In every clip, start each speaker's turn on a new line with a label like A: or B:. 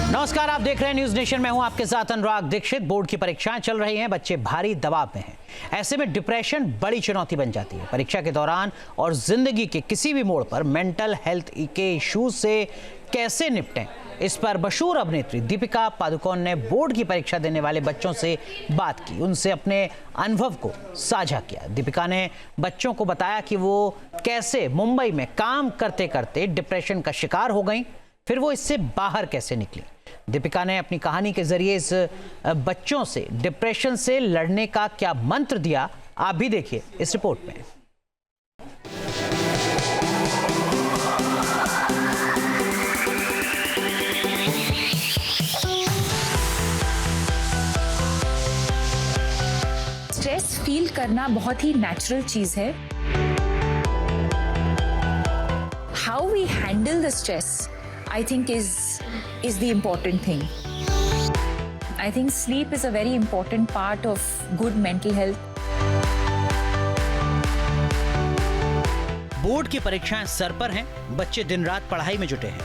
A: नमस्कार, आप देख रहे हैं न्यूज नेशन। मैं हूं आपके साथ अनुराग दीक्षित। बोर्ड की परीक्षाएं चल रही हैं, बच्चे भारी दबाव में हैं। ऐसे में डिप्रेशन बड़ी चुनौती बन जाती है। परीक्षा के दौरान और जिंदगी के किसी भी मोड़ पर मेंटल हेल्थ के इश्यूज से कैसे निपटें, इस पर मशहूर अभिनेत्री दीपिका पादुकोण ने बोर्ड की परीक्षा देने वाले बच्चों से बात की, उनसे अपने अनुभव को साझा किया। दीपिका ने बच्चों को बताया कि वो कैसे मुंबई में काम करते करते डिप्रेशन का शिकार हो गई, फिर वो इससे बाहर कैसे निकली। दीपिका ने अपनी कहानी के जरिए इस बच्चों से डिप्रेशन से लड़ने का क्या मंत्र दिया, आप भी देखिए इस रिपोर्ट में।
B: स्ट्रेस फील करना बहुत ही नेचुरल चीज है। How we handle the stress I think is the important thing. I think sleep is a very important part of good mental health.
A: Board की परीक्षाएं सर पर हैं, बच्चे दिन रात पढ़ाई में जुटे हैं।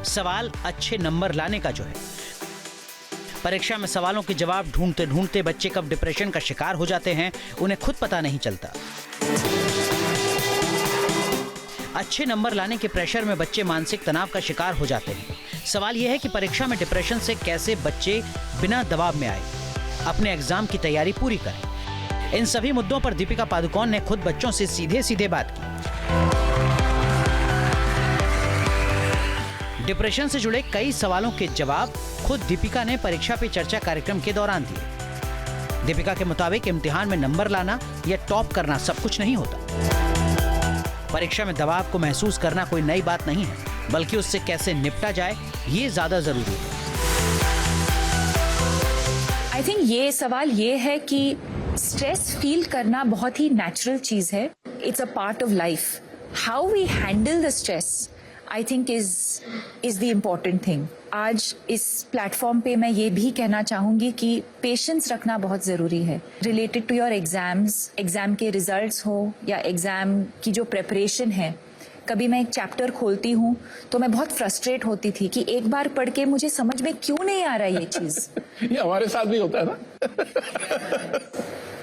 A: सवाल अच्छे नंबर लाने का जो है, परीक्षा में सवालों के जवाब ढूंढते ढूंढते बच्चे कब डिप्रेशन का शिकार हो जाते हैं, उन्हें खुद पता नहीं चलता। अच्छे नंबर लाने के प्रेशर में बच्चे मानसिक तनाव का शिकार हो जाते हैं। सवाल यह है कि परीक्षा में डिप्रेशन से कैसे बच्चे बिना दबाव में आए अपने एग्जाम की तैयारी पूरी करें। इन सभी मुद्दों पर दीपिका पादुकोण ने खुद बच्चों से सीधे सीधे बात की। डिप्रेशन से जुड़े कई सवालों के जवाब खुद दीपिका ने परीक्षा पे चर्चा कार्यक्रम के दौरान दिए। दीपिका के मुताबिक इम्तिहान में नंबर लाना या टॉप करना सब कुछ नहीं होता। परीक्षा में दबाव को महसूस करना कोई नई बात नहीं है, बल्कि उससे कैसे निपटा जाए ये ज्यादा जरूरी है।
B: आई थिंक ये सवाल ये है कि स्ट्रेस फील करना बहुत ही नेचुरल चीज है। It's a part of life. How we handle the stress I think is the important thing. आज इस प्लेटफॉर्म पे मैं ये भी कहना चाहूंगी कि पेशेंस रखना बहुत जरूरी है related to your exams. Exam के रिजल्ट्स हो या एग्जाम की जो प्रेपरेशन है। कभी मैं एक चैप्टर खोलती हूँ तो मैं बहुत फ्रस्ट्रेट होती थी कि एक बार पढ़ के मुझे समझ में क्यों नहीं आ रहा ये चीज।
C: ये हमारे साथ भी होता है ना।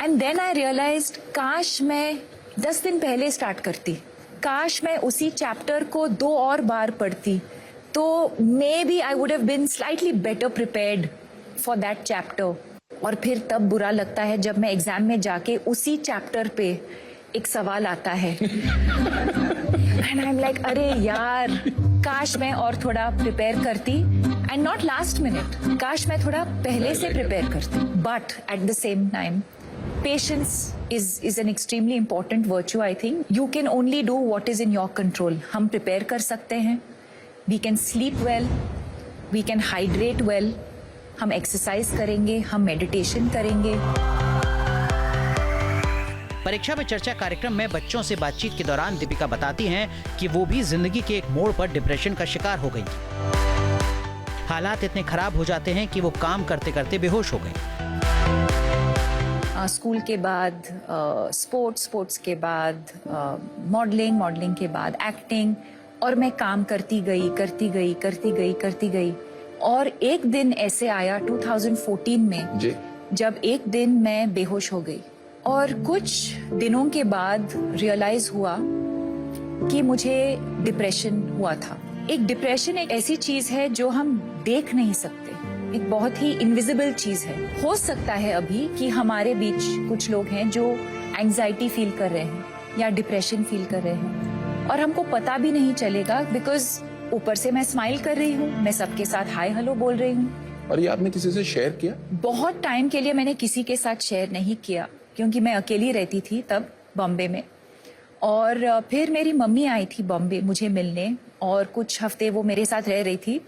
B: एंड देन आई रियलाइज्ड काश मैं 10 दिन पहले स्टार्ट करती, काश मैं उसी चैप्टर को 2 और बार पढ़ती, तो maybe I would have been slightly better prepared for that chapter. और फिर तब बुरा लगता है जब मैं एग्जाम में जाके उसी चैप्टर पे एक सवाल आता है एंड आई एम लाइक अरे यार, काश मैं और थोड़ा प्रिपेयर करती। एंड नॉट लास्ट मिनट, काश मैं थोड़ा पहले से प्रिपेयर करती। But at the same time patience is an extremely important virtue. I think you can only do what is in your control. हम prepare कर सकते हैं, we can sleep well, we can hydrate well, हम exercise करेंगे, हम meditation करेंगे।
A: परीक्षा पे चर्चा कार्यक्रम में बच्चों से बातचीत के दौरान दीपिका बताती हैं कि वो भी जिंदगी के एक मोड़ पर डिप्रेशन का शिकार हो गई। हालात इतने खराब हो जाते हैं कि वो काम करते करते बेहोश हो गई।
B: स्कूल के बाद स्पोर्ट्स के बाद मॉडलिंग के बाद एक्टिंग, और मैं काम करती गई। और एक दिन ऐसे आया 2014 में जी, जब एक दिन मैं बेहोश हो गई। और कुछ दिनों के बाद रियलाइज हुआ कि मुझे डिप्रेशन हुआ था। एक डिप्रेशन एक ऐसी चीज है जो हम देख नहीं सकते, एक बहुत ही इनविजिबल चीज है। हो सकता है अभी कि हमारे बीच कुछ लोग हैं जो एंजाइटी फील कर रहे हैं या डिप्रेशन फील कर रहे हैं और हमको पता भी नहीं चलेगा, बिकॉज ऊपर से मैं स्माइल कर रही हूँ, मैं सबके साथ हाय हेलो बोल रही हूँ।
C: और ये आपने किसी से शेयर किया? बहुत
B: टाइम के लिए मैंने किसी के साथ शेयर नहीं किया, क्योंकि मैं अकेली रहती थी तब बॉम्बे में। और फिर मेरी मम्मी आई थी बॉम्बे मुझे मिलने, और कुछ हफ्ते वो मेरे साथ रह रही थी।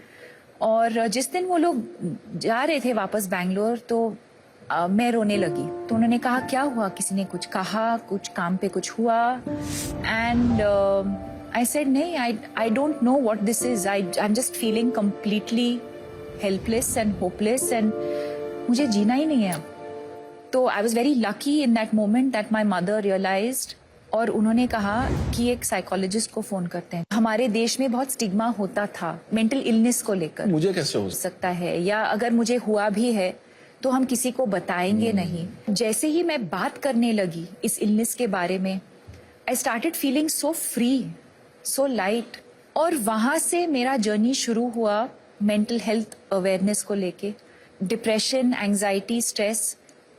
B: और जिस दिन वो लोग जा रहे थे वापस बैंगलोर, तो मैं रोने लगी। तो उन्होंने कहा क्या हुआ, किसी ने कुछ कहा, कुछ काम पे कुछ हुआ? एंड आई सेड नहीं, I don't know what this is, I am just feeling completely helpless and hopeless, and मुझे जीना ही नहीं है अब। तो I was very lucky in that moment that my mother realised और उन्होंने कहा कि एक साइकोलॉजिस्ट को फोन करते हैं। हमारे देश में बहुत स्टिग्मा होता था मेंटल इलनेस को लेकर।
C: मुझे कैसे हो
B: सकता है, या अगर मुझे हुआ भी है तो हम किसी को बताएंगे नहीं। जैसे ही मैं बात करने लगी इस इलनेस के बारे में, I started feeling so free, so light. और वहां से मेरा जर्नी शुरू हुआ मेंटल हेल्थ अवेयरनेस को लेके। डिप्रेशन, एंजाइटी, स्ट्रेस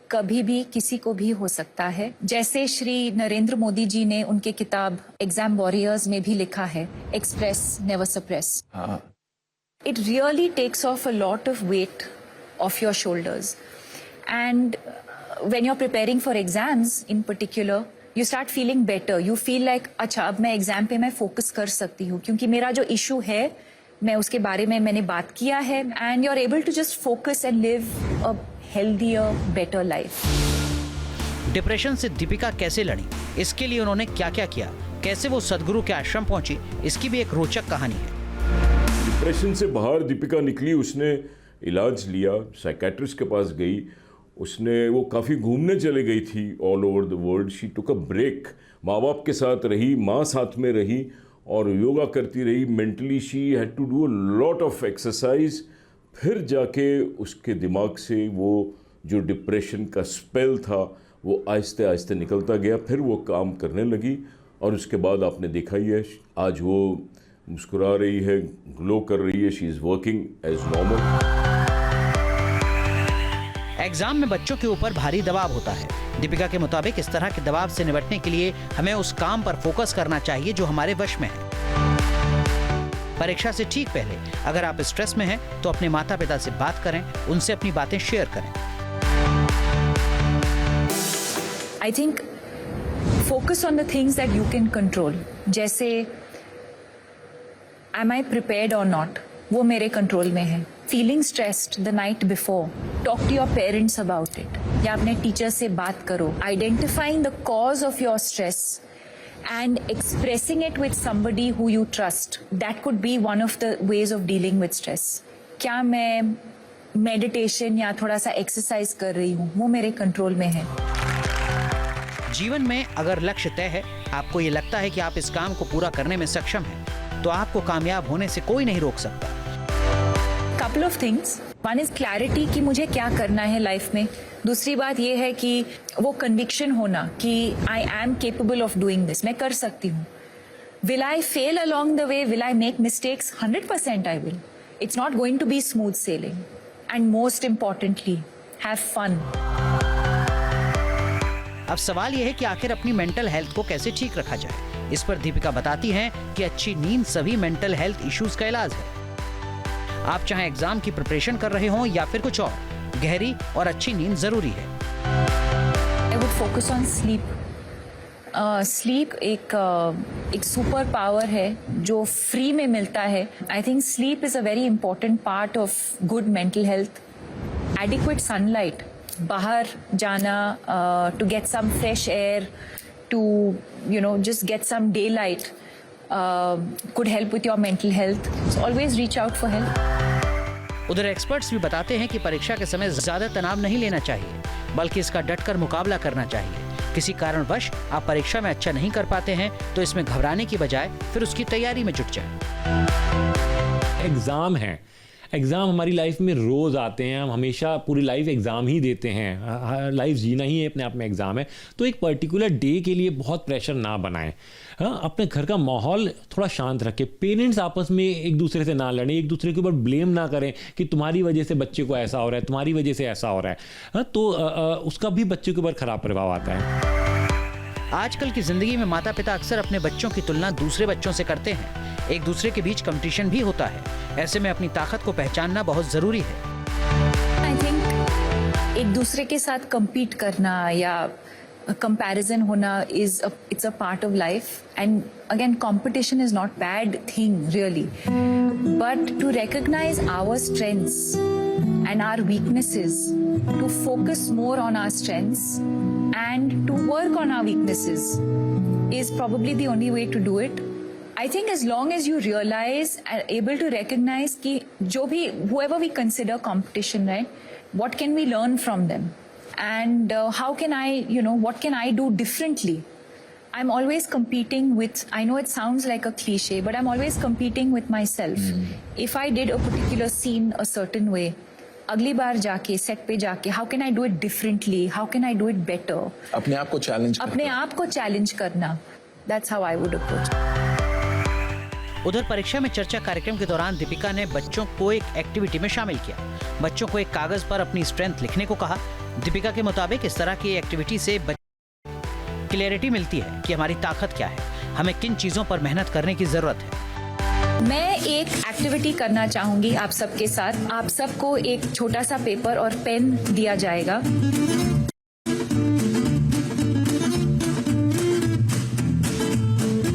B: कभी भी किसी को भी हो सकता है। जैसे श्री नरेंद्र मोदी जी ने उनके किताब एग्जाम वॉरियर्स में भी लिखा है, express never suppress. It really takes off a lot of weight off your shoulders, and when you are preparing for exams in particular, you start feeling better. You feel like अच्छा, अब मैं exam पे मैं focus कर सकती हूँ क्योंकि मेरा जो इशू है मैं उसके बारे में मैंने बात किया है, and you are able to just focus and live a healthier, better life.
A: Depression से दीपिका कैसे लड़ी, इसके लिए उन्होंने क्या क्या किया, कैसे वो सदगुरु के आश्रम पहुंची, इसकी भी एक रोचक कहानी है।
D: डिप्रेशन से बाहर दीपिका निकली, उसने इलाज लिया, साइकेट्रिस्ट के पास गई, वो काफ़ी घूमने चले गई थी all over the world. She took a break, माँ बाप के साथ रही, माँ साथ में रही और योगा करती रही। Mentally she had to do a lot of exercise. फिर जाके उसके दिमाग से वो जो डिप्रेशन का स्पेल था वो आहिस्ते आहिस्ते निकलता गया। फिर वो काम करने लगी और उसके बाद आपने देखा ही है, आज वो मुस्कुरा रही है, ग्लो कर रही है, she is working as normal.
A: Exam में बच्चों के ऊपर भारी दबाव होता है। दीपिका के मुताबिक इस तरह के दबाव से निपटने के लिए हमें उस काम पर फोकस करना चाहिए जो हमारे वश में है। परीक्षा से ठीक पहले अगर आप स्ट्रेस में हैं तो अपने माता पिता से बात करें, उनसे अपनी बातें शेयर करें।
B: I think focus on the things that you can control. जैसे एम आई प्रिपेयर्ड और नॉट, वो मेरे कंट्रोल में है। Feeling stressed the night before, talk to your parents about it, या अपने टीचर से बात करो। Identifying the cause of your stress and expressing it with somebody who you trust, that could be one of the ways of dealing with stress. क्या मैं meditation या थोड़ा सा एक्सरसाइज कर रही हूँ, वो मेरे कंट्रोल में है।
A: जीवन में अगर लक्ष्य तय है, आपको ये लगता है कि आप इस काम को पूरा करने में सक्षम हैं, तो आपको कामयाब होने से कोई नहीं रोक सकता।
B: Couple of things, one is clarity कि मुझे क्या करना है लाइफ में। दूसरी बात यह है कि वो कन्विक्शन होना कि I am capable of doing this, मैं कर सकती हूँ। Will I fail along the way, will I make mistakes? 100% I will. It's not going to be smooth sailing. And most importantly, have fun.
A: अब सवाल यह है कि आखिर अपनी मेंटल हेल्थ को कैसे ठीक रखा जाए। इस पर दीपिका बताती हैं कि अच्छी नींद सभी मेंटल हेल्थ इश्यूज का इलाज है। आप चाहे एग्जाम की प्रिपरेशन कर रहे हों या फिर कुछ और, गहरी और अच्छी नींद जरूरी है।
B: I would focus on sleep. Sleep एक सुपर पावर है जो फ्री में मिलता है। I think sleep is a very important part of good mental health. Adequate sunlight, बाहर जाना to get some fresh air, to just get some daylight could help with your mental health. So always reach out for help.
A: उधर experts भी बताते हैं कि परीक्षा के समय ज्यादा तनाव नहीं लेना चाहिए, बल्कि इसका डटकर मुकाबला करना चाहिए। किसी कारणवश आप परीक्षा में अच्छा नहीं कर पाते हैं तो इसमें घबराने की बजाय फिर उसकी तैयारी में जुट जाएं।
E: एग्जाम है, एग्ज़ाम हमारी लाइफ में रोज़ आते हैं, हम हमेशा पूरी लाइफ एग्ज़ाम ही देते हैं। लाइफ जीना ही अपने आप में एग्ज़ाम है। तो एक पर्टिकुलर डे के लिए बहुत प्रेशर ना बनाएं। हाँ, अपने घर का माहौल थोड़ा शांत रखें। पेरेंट्स आपस में एक दूसरे से ना लड़ें, एक दूसरे के ऊपर ब्लेम ना करें कि तुम्हारी वजह से बच्चे को ऐसा हो रहा है, तुम्हारी वजह से ऐसा हो रहा है। हाँ, तो उसका भी बच्चे के ऊपर ख़राब प्रभाव आता है।
A: आजकल की जिंदगी में माता पिता अक्सर अपने बच्चों की तुलना दूसरे बच्चों से करते हैं। एक दूसरे के बीच कंपटीशन भी होता है। ऐसे में अपनी ताकत को पहचानना बहुत जरूरी है।
B: आई थिंक एक दूसरे के साथ compete करना या comparison होना it's a part of life, and again competition is not bad thing really, but to recognize our strengths and our weaknesses, to focus more on our strengths and to work on our weaknesses is probably the only way to do it. I think as long as you realize and able to recognize कि जो भी whoever we consider competition, right, what can we learn from them, and how can I, what can I do differently I'm always competing with, I know it sounds like a cliche, but I'm always competing with myself. If I did a particular scene a certain way, अगली बार जाके set पे जाके how can I do it differently? How can I do it better?
C: अपने आप को challenge
B: अपने आप को चैलेंज करना. That's how I would approach it.
A: उधर परीक्षा में चर्चा कार्यक्रम के दौरान दीपिका ने बच्चों को एक एक्टिविटी में शामिल किया. बच्चों को एक कागज पर अपनी स्ट्रेंथ लिखने को कहा. दीपिका के मुताबिक इस तरह की एक्टिविटी से क्लैरिटी मिलती है कि हमारी ताकत क्या है, हमें किन चीजों पर मेहनत करने की जरूरत है.
B: मैं एक एक्टिविटी करना चाहूंगी आप सबके साथ. आप सबको एक छोटा सा पेपर और पेन दिया जाएगा.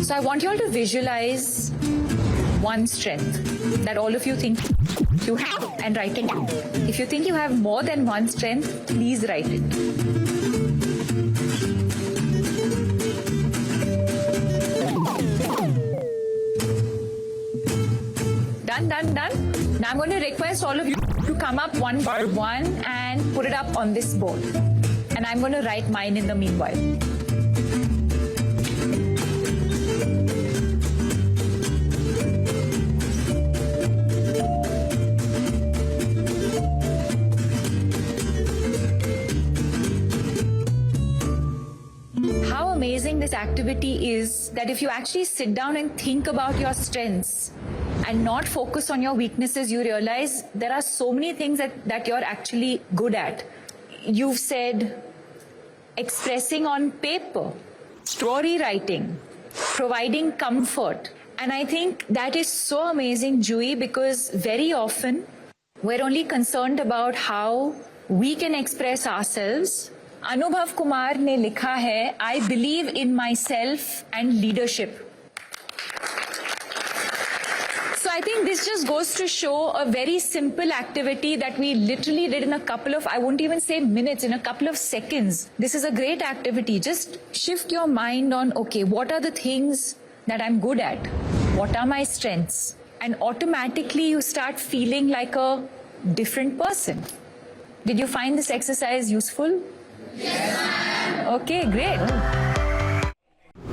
B: So I want you all to visualize one strength that all of you think you have and write it down. If you think you have more than one strength, please write it. Done. Now I'm going to request all of you to come up one by one and put it up on this board. And I'm going to write mine in the meanwhile. How amazing this activity is that if you actually sit down and think about your strengths and not focus on your weaknesses, you realize there are so many things that you're actually good at. You've said expressing on paper, story writing, providing comfort. And I think that is so amazing, Jui, because very often we're only concerned about how we can express ourselves. अनुभव कुमार ने लिखा है, I believe in myself and leadership. So I think this just goes to show a very simple activity that we literally did in a couple of, I won't even say minutes, in a couple of seconds. This is a great activity. Just shift your mind on, okay, what are the things that I'm good at? What are my strengths? And automatically you start feeling like a different person. Did you find this exercise useful? Yes. Okay, great.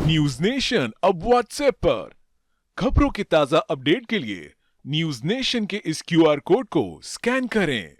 F: News nation अब WhatsApp पर खबरों के ताजा update के लिए news nation के इस QR code को स्कैन करें.